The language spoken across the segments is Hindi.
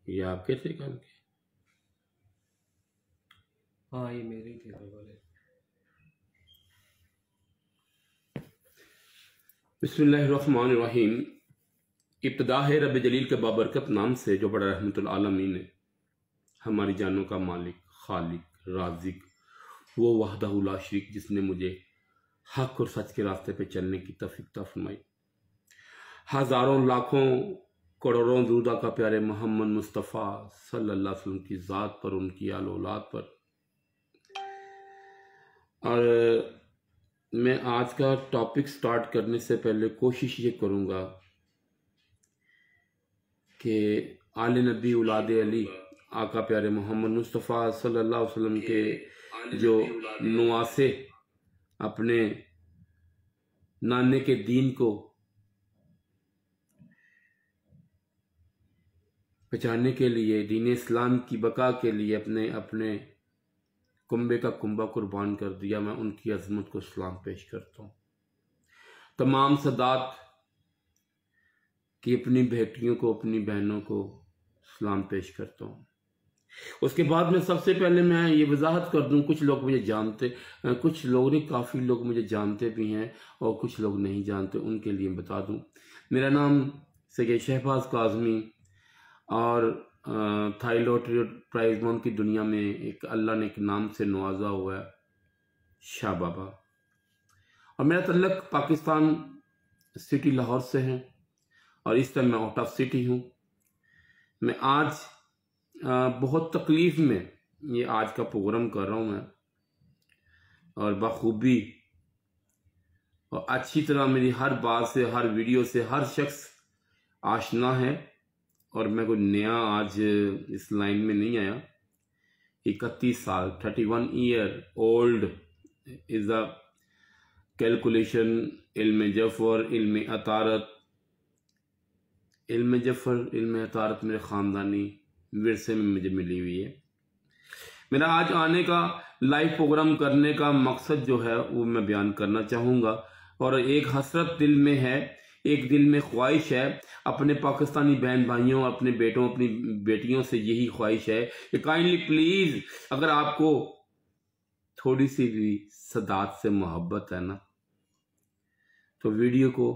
ये आपके थे काम के? हाँ ये मेरे ही थे वाले। बिस्मिल्लाहिर्रहमानिर्रहीम। इब्तिदा है रब जलील के बाबरकत नाम से जो बड़ा रहमतुल आलमीन है, हमारी जानों का मालिक, खालिक, राज़िक, वो वहदहु ला शरीक, जिसने मुझे हक और सच के रास्ते पे चलने की तौफीक अता फरमाई। हज़ारों लाखों करोड़ों दुरूद का प्यारे मोहम्मद मुस्तफ़ा सल्लल्लाहु अलैहि वसल्लम की ज़ात पर, उनकी आल औलाद पर। और मैं आज का टॉपिक स्टार्ट करने से पहले कोशिश ये करूँगा कि आले नबी औलाद अली आका प्यारे मोहम्मद मुस्तफ़ा सल्लल्लाहु अलैहि वसल्लम के जो नुआसे अपने नाने के दीन को बचाने के लिए, दीन इस्लाम की बका के लिए अपने अपने कुंबे का कुंबा कुर्बान कर दिया, मैं उनकी अजमत को सलाम पेश करता हूँ। तमाम सदात की अपनी बेटियों को, अपनी बहनों को सलाम पेश करता हूँ। उसके बाद में सबसे पहले मैं ये वजाहत कर दूं, कुछ लोग मुझे जानते, कुछ लोग नहीं, काफ़ी लोग मुझे जानते भी हैं और कुछ लोग नहीं जानते, उनके लिए बता दूं। मेरा नाम सैयद शहबाज काज़मी और थाई लॉटरी प्राइज मॉन की दुनिया में एक अल्लाह ने एक नाम से नवाजा हुआ है, शाह बाबा। और मेरा तल्लक पाकिस्तान सिटी लाहौर से है और इस तरह मैं आउट ऑफ सिटी हूँ। मैं आज बहुत तकलीफ़ में ये आज का प्रोग्राम कर रहा हूँ मैं, और बखूबी और अच्छी तरह मेरी हर बात से, हर वीडियो से हर शख्स आशना है। और मैं कोई नया आज इस लाइन में नहीं आया। 31 साल 31 year old is a calculation, इल्म जफ़र, इल्म अतारत, इल्म जफ़र, इल्म अतारत मेरे ख़ानदानी विरसे में मुझे मिली हुई है। मेरा आज आने का लाइव प्रोग्राम करने का मकसद जो है वो मैं बयान करना चाहूँगा। और एक हसरत दिल में है, एक दिल में ख्वाहिश है, अपने पाकिस्तानी बहन भाइयों, अपने बेटों, अपनी बेटियों से यही ख्वाहिश है कि काइंडली प्लीज़, अगर आपको थोड़ी सी भी सदात से मोहब्बत है ना, तो वीडियो को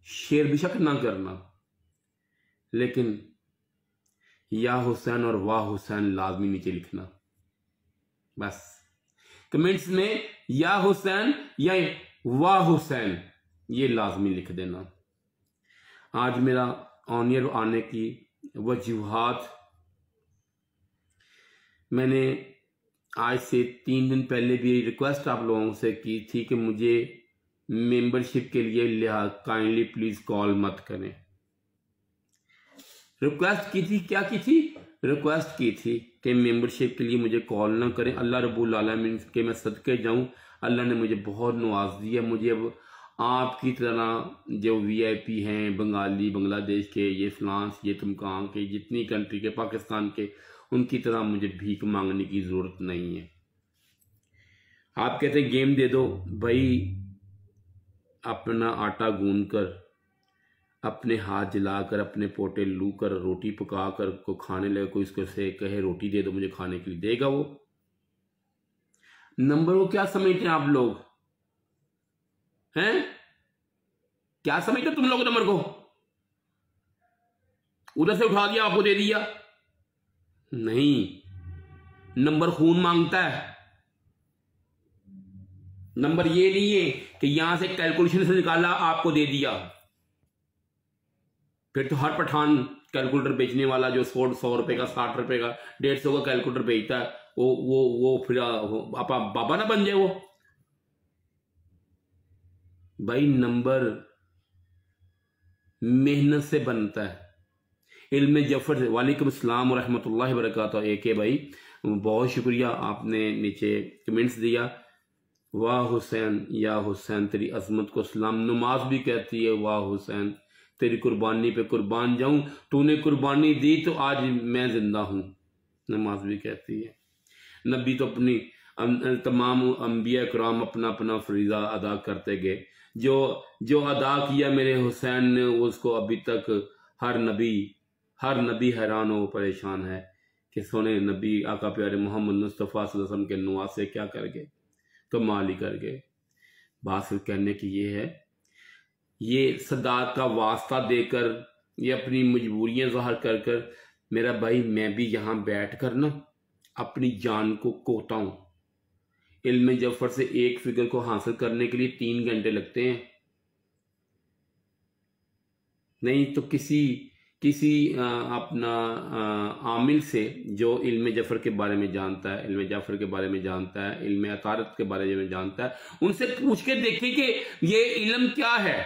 शेयर बेशक ना करना, लेकिन या हुसैन और वाह हुसैन लाजमी नीचे लिखना। बस कमेंट्स में या हुसैन या वाह हुसैन ये लाजमी लिख देना। आज मेरा ऑन एयर आने की वजूहात, मैंने आज से 3 दिन पहले भी रिक्वेस्ट आप लोगों से की थी कि मुझे मेंबरशिप के लिए काइंडली प्लीज कॉल मत करें। रिक्वेस्ट की थी, क्या की थी? रिक्वेस्ट की थी कि मेंबरशिप के लिए मुझे कॉल ना करें। अल्लाह रब्बुल आलमीन के मैं सदके जाऊं, अल्लाह ने मुझे बहुत नवाज दिया। मुझे अब आपकी तरह जो वीआईपी हैं, बंगाली, बांग्लादेश के, ये फ्रांस, ये तुमकां के, जितनी कंट्री के, पाकिस्तान के, उनकी तरह मुझे भीख मांगने की ज़रूरत नहीं है। आप कहते हैं गेम दे दो भाई, अपना आटा गूंद कर, अपने हाथ जलाकर, अपने पोटे लू कर, रोटी पकाकर को खाने लगे, कोई इसको से कहे रोटी दे दो मुझे खाने के लिए, देगा वो? नंबर को क्या समझते हैं आप लोग हैं? क्या समझते तुम लोग नंबर को? उधर से उठा दिया, आपको दे दिया? नहीं, नंबर खून मांगता है। नंबर ये नहीं है कि यहां से कैलकुलेशन से निकाला आपको दे दिया। फिर तो हर पठान कैलकुलेटर बेचने वाला जो 100 रुपए का, 60 रुपए का, 150 का कैलकुलेटर बेचता है, वो फिर आपा बाबा ना बन जाए वो। भाई नंबर मेहनत से बनता है। इल्म जफर से वालेकुम अस्सलाम व रहमतुल्लाहि व बरकातहू। एक भाई बहुत शुक्रिया, आपने नीचे कमेंट्स दिया। वाह हुसैन या हुसैन तेरी अजमत को सलाम। नमाज भी कहती है वाह हुसैन तेरी कुर्बानी पे कुर्बान जाऊं, तूने कुर्बानी दी तो आज मैं जिंदा हूं। नमाज भी कहती है। नबी तो अपनी तमाम अंबिया कराम अपना अपना फरीजा अदा करते गए। जो जो अदा किया मेरे हुसैन ने, उसको अभी तक हर नबी, हर नबी हैरान हो परेशान है कि सोने नबी आका प्यारे मोहम्मद मुस्तफ़ा सल्लल्लाहु अलैहि वसल्लम के नुआ से क्या कर गए, तो माल ही कर गए। बात सिर्फ कहने की ये है, ये सदात का वास्ता देकर, ये अपनी मजबूरियां ज़ाहिर कर कर, मेरा भाई मैं भी यहाँ बैठ कर ना अपनी जान को कोता हूँ। इल्म जफ़र से एक फिगर को हासिल करने के लिए 3 घंटे लगते हैं, नहीं तो किसी अपना आमिल से जो इल्म जफ़र के बारे में जानता है, इल्म जाफ़र के बारे में जानता है, इल्म अतारत के बारे में जानता है, उनसे पूछ के देखें कि ये इल्म क्या है।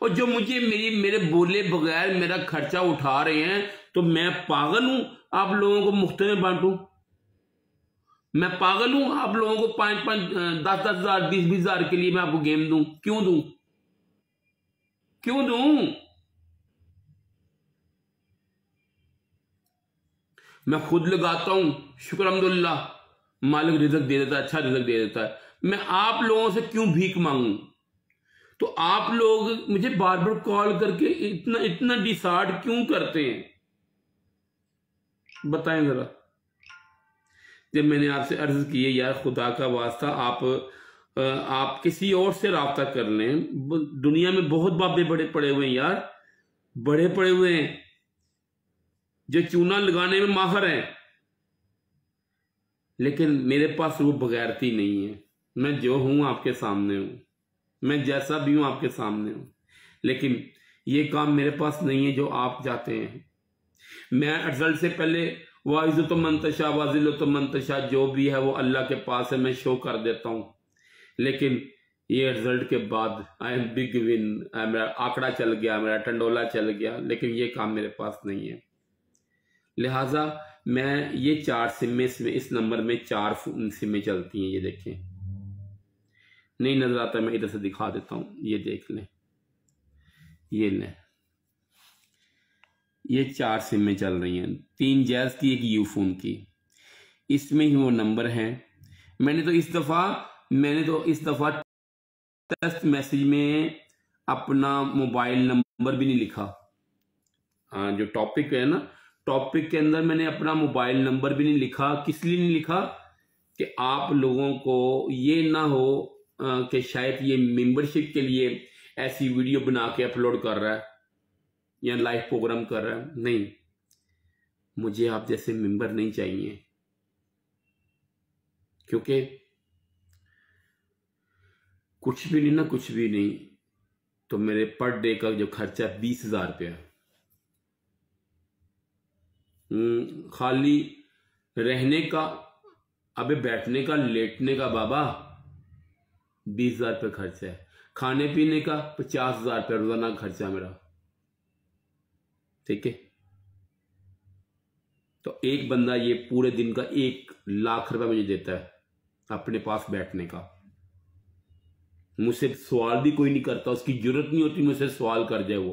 और जो मुझे मेरे बोले बगैर मेरा खर्चा उठा रहे हैं, तो मैं पागल हूं आप लोगों को मुफ्त में बांटूं? मैं पागल हूं आप लोगों को 5-5, 10-10 हजार, 20-20 हजार के लिए मैं आपको गेम दूं? क्यों दूं? क्यों दूं? मैं खुद लगाता हूं, शुक्र अल्हम्दुलिल्लाह, मालिक रिज़्क दे देता है, अच्छा रिज़्क दे देता है। मैं आप लोगों से क्यों भीख मांगूं? तो आप लोग मुझे बार बार कॉल करके इतना डिसार्ड क्यों करते हैं, बताएं जरा। जब मैंने आपसे अर्ज की है, यार खुदा का वास्ता आप किसी और से राब्ता कर लें। दुनिया में बहुत बाबे बड़े पड़े हुए हैं यार, बड़े पड़े हुए हैं जो चूना लगाने में माहिर हैं, लेकिन मेरे पास वो बगैरती नहीं है। मैं जो हूं आपके सामने हूं, मैं जैसा भी हूं आपके सामने हूं, लेकिन ये काम मेरे पास नहीं है जो आप चाहते हैं। मैं रिजल्ट से पहले वाइज़ तो मंतशा, वाजिल तो मंतशा, जो भी है वो अल्लाह के पास है, मैं शो कर देता हूं। लेकिन ये रिजल्ट के बाद आई एम बिग विन, मेरा आंकड़ा चल गया, मेरा टंडोला चल गया, लेकिन ये काम मेरे पास नहीं है। लिहाजा मैं ये 4 सिमें, इस नंबर में 4 सिमें चलती हैं। ये देखें, नहीं नजर आता, मैं इधर से दिखा देता हूं, ये देख लें, ये लें, ये 4 सिमें चल रही हैं, 3 जैज़ की, 1 यूफोन की। इसमें ही वो नंबर हैं। मैंने तो इस दफा टेक्स्ट मैसेज में अपना मोबाइल नंबर भी नहीं लिखा। जो टॉपिक है ना, टॉपिक के अंदर मैंने अपना मोबाइल नंबर भी नहीं लिखा। किस लिए नहीं लिखा? कि आप लोगों को ये ना हो कि शायद ये मेंबरशिप के लिए ऐसी वीडियो बना के अपलोड कर रहा है या लाइव प्रोग्राम कर रहा है। नहीं, मुझे आप जैसे मेंबर नहीं चाहिए, क्योंकि कुछ भी नहीं ना, कुछ भी नहीं तो मेरे पर डे का जो खर्चा 20,000 रुपया, खाली रहने का, अबे बैठने का, लेटने का बाबा 20,000 रुपये खर्चा है। खाने पीने का 50,000 रुपये रोजाना खर्चा मेरा, ठीक है। तो एक बंदा ये पूरे दिन का 1,00,000 रुपया मुझे देता है अपने पास बैठने का। मुझसे सवाल भी कोई नहीं करता, उसकी जरूरत नहीं होती मुझसे सवाल कर जाए वो।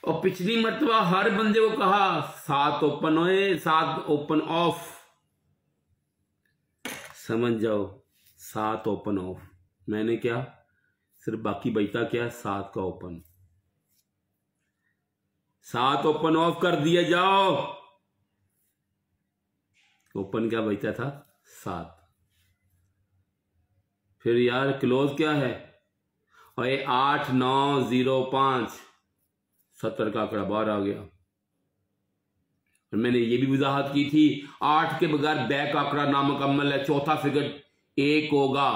और पिछली मर्तबा हर बंदे को कहा 7 ओपन होए, 7 ओपन ऑफ, समझ जाओ, 7 ओपन ऑफ। मैंने क्या, सिर्फ बाकी बचता क्या, 7 का ओपन, 7 ओपन ऑफ कर दिया जाओ। ओपन क्या बचता था, 7। फिर यार क्लोज क्या है, और ये 8905 70 का आंकड़ा बाहर आ गया। और मैंने ये भी वजाहत की थी, 8 के बगैर बैक आंकड़ा नामुकम्मल है। चौथा फिगर 1 होगा,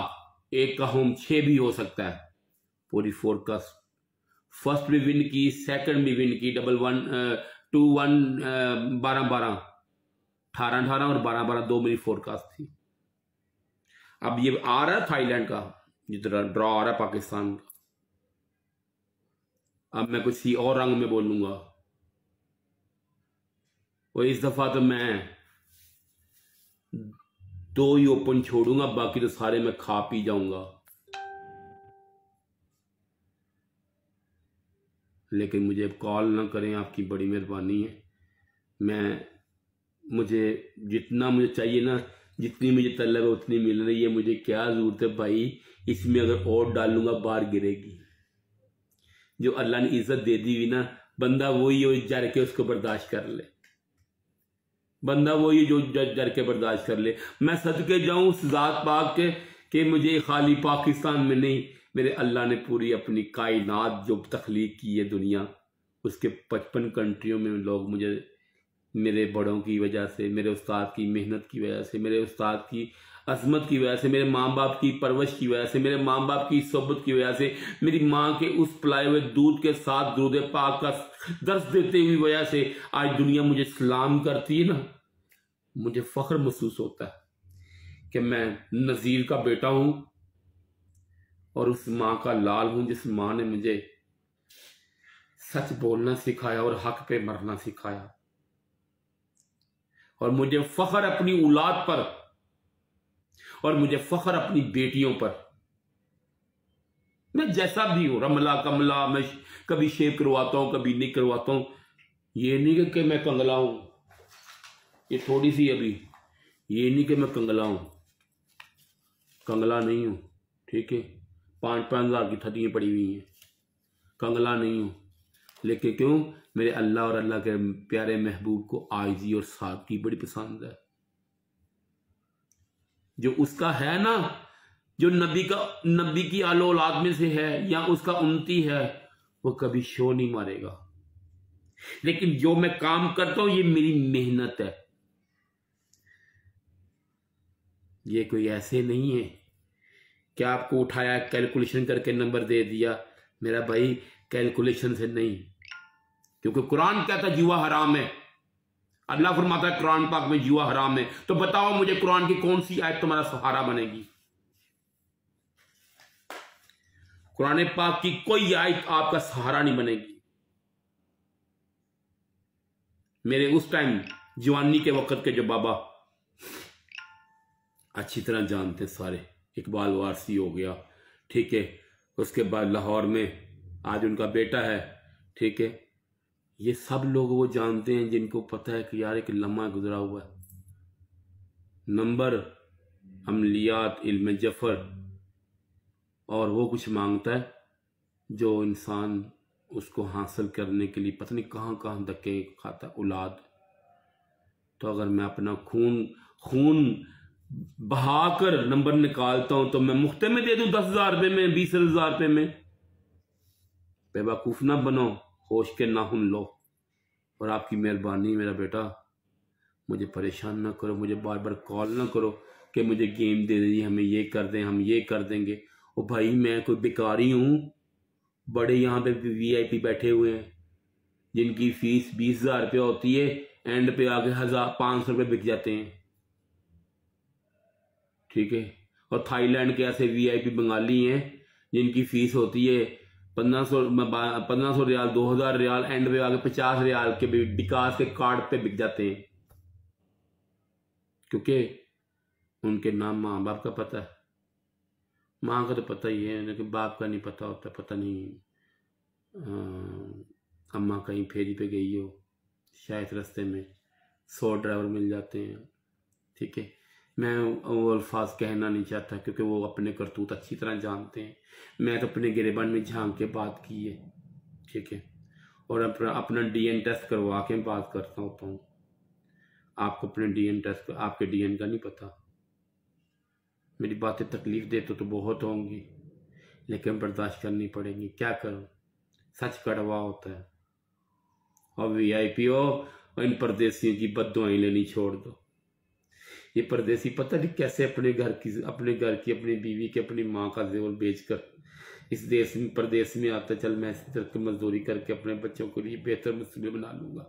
1 का होम 6 भी हो सकता है। पूरी फोरकास्ट, फर्स्ट भी विन की, सेकंड भी विन की, 1-1-2-1 12-12 18-18 और 12-12 2 मेरी फोरकास्ट थी। अब ये आ रहा है थाईलैंड का, जितना ड्रॉ आ रहा है पाकिस्तान का। अब मैं कुछ और रंग में बोलूंगा, और इस दफा तो मैं 2 ही ओपन छोड़ूंगा, बाकी तो सारे मैं खा पी जाऊंगा। लेकिन मुझे कॉल ना करें, आपकी बड़ी मेहरबानी है। मुझे जितना मुझे चाहिए ना, जितनी मुझे तलब है उतनी मिल रही है, मुझे क्या जरूरत है भाई, इसमें अगर और डालूंगा बाहर गिरेगी। जो अल्लाह ने इज्जत दे दी हुई ना, बंदा वही हो डर के उसको बर्दाश्त कर ले, बंदा वही जो डर के बर्दाश्त कर ले। मैं सदके जाऊं उस जात पाक के कि मुझे खाली पाकिस्तान में नहीं, मेरे अल्लाह ने पूरी अपनी कायनात जो तख्लीक की है दुनिया, उसके 55 कंट्रियों में लोग मुझे मेरे बड़ों की वजह से, मेरे उस्ताद की मेहनत की वजह से, मेरे उस्ताद की अजमत की वजह से, मेरे माँ बाप की परवरिश की वजह से, मेरे माँ बाप की सोबत की वजह से, मेरी माँ के उस पिलाए हुए दूध के साथ दुरूद पाक का दर्स देते हुई वजह से आज दुनिया मुझे सलाम करती है ना, मुझे फख्र महसूस होता है कि मैं नज़ीर का बेटा हूं और उस माँ का लाल हूं जिस माँ ने मुझे सच बोलना सिखाया और हक पे मरना सिखाया। और मुझे फख्र अपनी औलाद पर और मुझे फख्र अपनी बेटियों पर, मैं जैसा भी हूं, रमला कमला, मैं कभी शेव करवाता हूं कभी नहीं करवाता हूं। ये नहीं कि मैं कंगला हूं, ये थोड़ी सी अभी, ये नहीं कि मैं कंगला हूं, कंगला नहीं हूं, ठीक है। 5-5 हज़ार की थदियां पड़ी हुई हैं, कंगला नहीं हूं। लेकिन क्यों, मेरे अल्लाह और अल्लाह के प्यारे महबूब को आइजी और सादगी बड़ी पसंद है। जो उसका है ना, जो नबी की आलो औलाद में से है या उसका उम्मती है, वो कभी शो नहीं मारेगा। लेकिन जो मैं काम करता हूं ये मेरी मेहनत है, ये कोई ऐसे नहीं है कि आपको उठाया कैलकुलेशन करके नंबर दे दिया। मेरा भाई कैलकुलेशन से नहीं, क्योंकि कुरान कहता है जुआ हराम है, अल्लाह फरमाता है कुरान पाक में जुआ हराम है। तो बताओ मुझे कुरान की कौन सी आयत तुम्हारा सहारा बनेगी? कुरान पाक की कोई आयत आपका सहारा नहीं बनेगी। मेरे उस टाइम जवानी के वक्त के जो बाबा अच्छी तरह जानते सारे, इकबाल वारसी हो गया, ठीक है, उसके बाद लाहौर में आज उनका बेटा है, ठीक है, ये सब लोग वो जानते हैं जिनको पता है कि यार एक लम्हा गुजरा हुआ है। नंबर, अमलियात, इल्म जफर, और वो कुछ मांगता है जो इंसान उसको हासिल करने के लिए पता नहीं कहाँ कहाँ धक्के खाता, औलाद। तो अगर मैं अपना खून बहाकर नंबर निकालता हूं तो मैं मुफ्ते में दे दूं 10,000 रुपये में, 20,000 रुपये में। बेवकूफ ना बनो, होश के नाखून लो। और आपकी मेहरबानी मेरा बेटा, मुझे परेशान ना करो, मुझे बार बार कॉल ना करो कि मुझे गेम दे दीजिए, हमें ये कर दें, हम ये कर देंगे। ओ भाई मैं कोई बेकारी हूं? बड़े यहाँ पे VIP बैठे हुए हैं जिनकी फीस 20,000 रुपये होती है, एंड पे आके 1,500 रुपये बिक जाते हैं, ठीक है। और थाईलैंड के ऐसे VIP बंगाली हैं जिनकी फीस होती है 1500 रियाल, 2,000 रियाल, एंड पे आके 50 रियाल के विकास के कार्ड पे बिक जाते हैं, क्योंकि उनके नाम माँ बाप का पता है। माँ का तो पता ही है, लेकिन बाप का नहीं पता होता। पता नहीं अम्मा कहीं फेरी पे गई हो, शायद रास्ते में 100 ड्राइवर मिल जाते हैं, ठीक है। मैं वो अल्फाज कहना नहीं चाहता क्योंकि वो अपने करतूत अच्छी तरह जानते हैं। मैं तो अपने गिरेबान में झांक के बात की है, ठीक है, और अपना DN टेस्ट करवा के बात करता होता हूँ। आपको अपने DN टेस्ट, आपके DN का नहीं पता। मेरी बातें तकलीफ दे तो बहुत होंगी, लेकिन बर्दाश्त करनी पड़ेगी, क्या करूं, सच कड़वा होता है। और VIP हो, इन परदेसियों की बद्दुआएं लेनी छोड़ दो। ये परदेसी पता नहीं कैसे अपने घर की, अपनी बीवी के, अपनी माँ का जेवर बेचकर इस देश में, परदेश में आता, चल मैं इस तरह की मजदूरी करके अपने बच्चों के लिए बेहतर मुस्लिम बना लूंगा,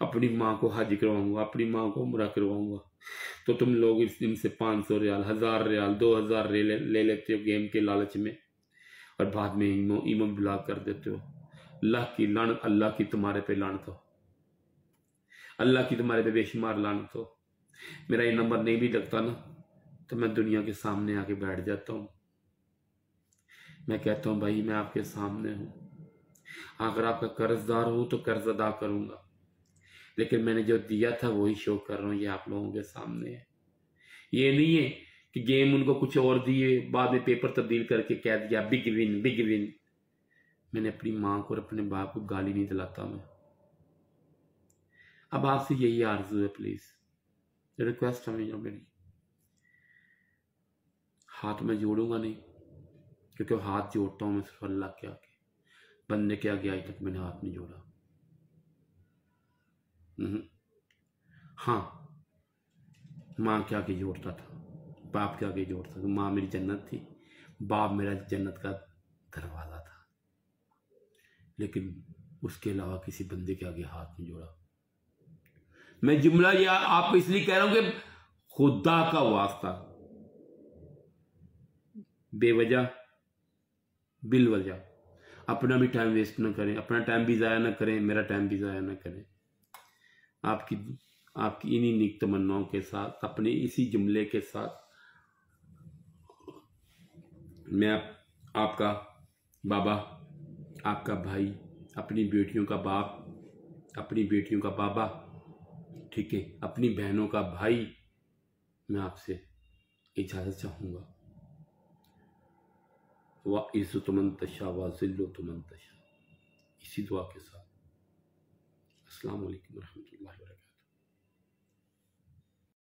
अपनी माँ को हज करवाऊंगा, अपनी माँ को उम्रा करवाऊंगा। तो तुम लोग इनसे 500 रियाल, 1,000 रियाल, 2,000 ले लेते हो गेम के लालच में, और बाद में ईमो ब्लॉक कर देते हो। अल्लाह की लानत, अल्लाह की तुम्हारे पे लानत हो, अल्लाह की तुम्हारे पे बेशुमार लानत हो। मेरा ये नंबर नहीं भी लगता ना तो मैं दुनिया के सामने आके बैठ जाता हूँ। मैं कहता हूँ भाई मैं आपके सामने हूँ, अगर आपका कर्जदार हूँ तो कर्ज अदा करूंगा, लेकिन मैंने जो दिया था वही शो कर रहा हूँ, ये आप लोगों के सामने है। ये नहीं है कि गेम उनको कुछ और दिए, बाद में पेपर तब्दील करके कह दिया बिग विन बिग विन। मैंने अपनी माँ को और अपने बाप को गाली नहीं दिलाता मैं। अब आपसे यही आरज़ू है, प्लीज रिक्वेस्ट है मेरी, हाथ में जोड़ूंगा नहीं, क्योंकि हाथ जोड़ता हूं मैं सिर्फ अल्लाह के आगे, बंदे के आगे आज तक मैंने हाथ नहीं जोड़ा। हाँ, माँ के आगे जोड़ता था, बाप के आगे जोड़ता था। माँ मेरी जन्नत थी, बाप मेरा जन्नत का दरवाजा था, लेकिन उसके अलावा किसी बंदे के आगे हाथ नहीं जोड़ा। मैं जुमला ये आपको इसलिए कह रहा हूं कि खुदा का वास्ता बेवजह बिल वजह अपना भी टाइम वेस्ट ना करें, अपना टाइम भी ज़ाया ना करें, मेरा टाइम भी ज़ाया ना करें। आपकी इन्हीं नेक तमन्नाओं के साथ, अपने इसी जुमले के साथ मैं आपका बाबा, आपका भाई, अपनी बेटियों का बाप, अपनी बेटियों का बाबा, ठीक है, अपनी बहनों का भाई, मैं आपसे इजाज़त चाहूँगा। व इज़्ज़त मन तशा व ज़िल्लत मन तशा, इसी दुआ के साथ अस्सलाम वालेकुम रहमतुल्लाहि व बरकातहू।